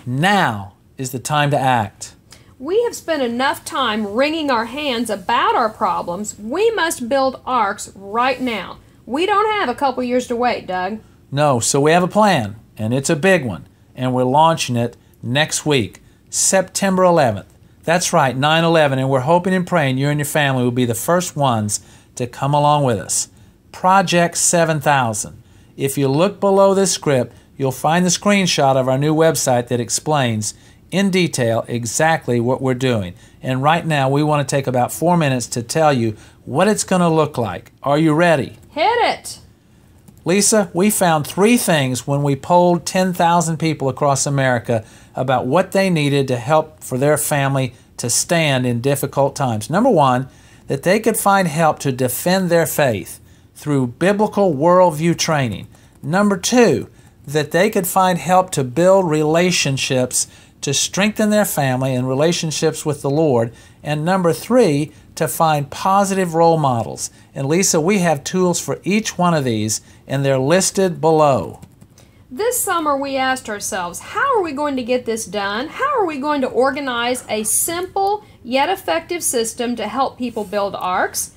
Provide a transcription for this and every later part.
Now is the time to act. We have spent enough time wringing our hands about our problems. We must build arks right now. We don't have a couple years to wait, Doug. No, so we have a plan, and it's a big one, and we're launching it next week, September 11th. That's right, 9/11, and we're hoping and praying you and your family will be the first ones to come along with us. Project 7000. If you look below this script, you'll find the screenshot of our new website that explains in detail exactly what we're doing. And right now, we want to take about 4 minutes to tell you what it's going to look like. Are you ready? Hit it! Lisa, we found 3 things when we polled 10,000 people across America about what they needed to help for their family to stand in difficult times. Number 1, that they could find help to defend their faith through biblical worldview training. Number 2, that they could find help to build relationships to strengthen their family and relationships with the Lord. And number 3, to find positive role models. And Lisa, we have tools for each one of these, and they're listed below. This summer we asked ourselves, how are we going to get this done? How are we going to organize a simple yet effective system to help people build arks?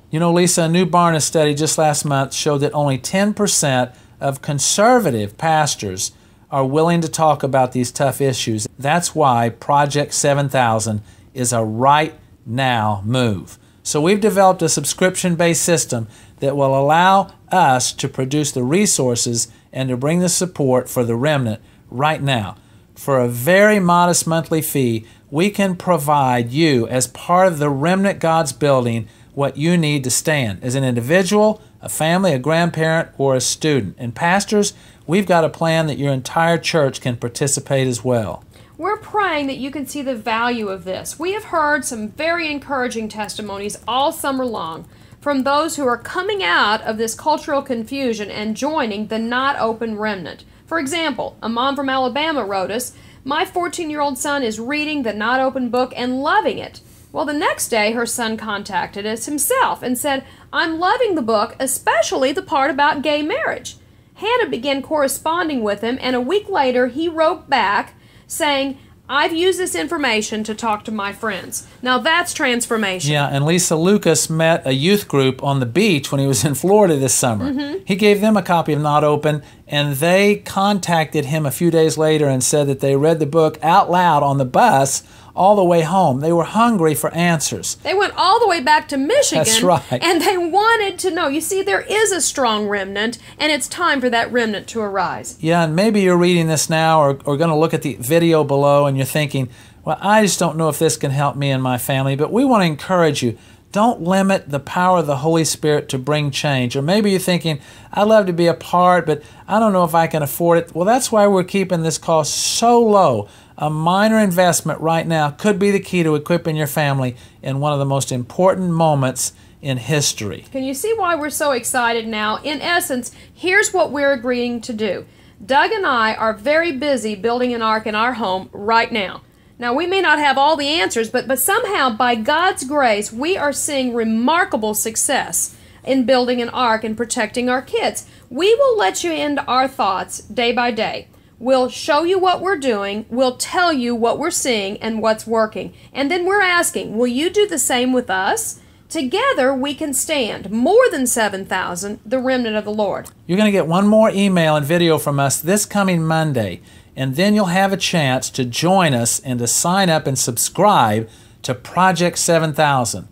You know, Lisa, a new Barna study just last month showed that only 10% of conservative pastors are willing to talk about these tough issues. That's why Project 7000 is a right now move. So we've developed a subscription-based system that will allow us to produce the resources and to bring the support for the remnant right now. For a very modest monthly fee, we can provide you, as part of the remnant God's building, what you need to stand as an individual, a family, a grandparent, or a student. And pastors, we've got a plan that your entire church can participate as well. We're praying that you can see the value of this. We have heard some very encouraging testimonies all summer long from those who are coming out of this cultural confusion and joining the Not Open remnant. For example, a mom from Alabama wrote us, "My 14-year-old son is reading the Not Open book and loving it." Well, the next day her son contacted us himself and said, "I'm loving the book, especially the part about gay marriage." Hannah began corresponding with him, and a week later he wrote back saying, "I've used this information to talk to my friends." Now that's transformation. Yeah, and Lisa Lucas met a youth group on the beach when he was in Florida this summer. He gave them a copy of Not Open, and they contacted him a few days later and said that they read the book out loud on the bus all the way home. They were hungry for answers. They went all the way back to Michigan. That's right. And they wanted to know. You see, there is a strong remnant, and it's time for that remnant to arise. Yeah, and maybe you're reading this now or going to look at the video below and you're thinking, well, I just don't know if this can help me and my family. But we want to encourage you. Don't limit the power of the Holy Spirit to bring change. Or maybe you're thinking, I'd love to be a part, but I don't know if I can afford it. Well, that's why we're keeping this cost so low. A minor investment right now could be the key to equipping your family in one of the most important moments in history. Can you see why we're so excited now? In essence, here's what we're agreeing to do. Doug and I are very busy building an ark in our home right now. Now, we may not have all the answers, but somehow, by God's grace, we are seeing remarkable success in building an ark and protecting our kids. We will let you into our thoughts day by day. We'll show you what we're doing, we'll tell you what we're seeing and what's working. And then we're asking, will you do the same with us? Together we can stand more than 7,000, the remnant of the Lord. You're going to get one more email and video from us this coming Monday, and then you'll have a chance to join us and to sign up and subscribe to Project 7000.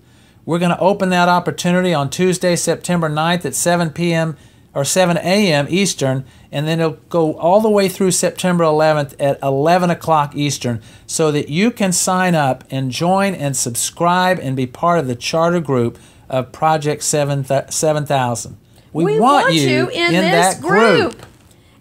We're going to open that opportunity on Tuesday, September 9th at 7 p.m. or 7 a.m. Eastern, and then it'll go all the way through September 11th at 11 o'clock Eastern, so that you can sign up and join and subscribe and be part of the charter group of Project 7000. We want you in this that group.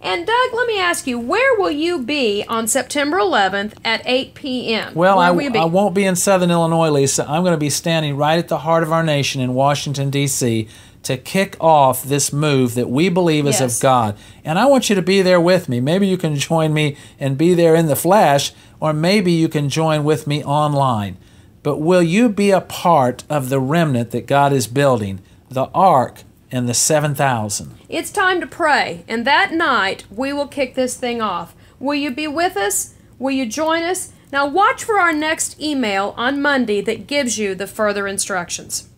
And Doug, let me ask you, where will you be on September 11th at 8 p.m.? Well, I won't be in Southern Illinois, Lisa. I'm going to be standing right at the heart of our nation in Washington, D.C., to kick off this move that we believe is of God. And I want you to be there with me. Maybe you can join me and be there in the flesh, or maybe you can join with me online. But will you be a part of the remnant that God is building, the ark and the 7,000? It's time to pray, and that night we will kick this thing off. Will you be with us? Will you join us? Now watch for our next email on Monday that gives you the further instructions.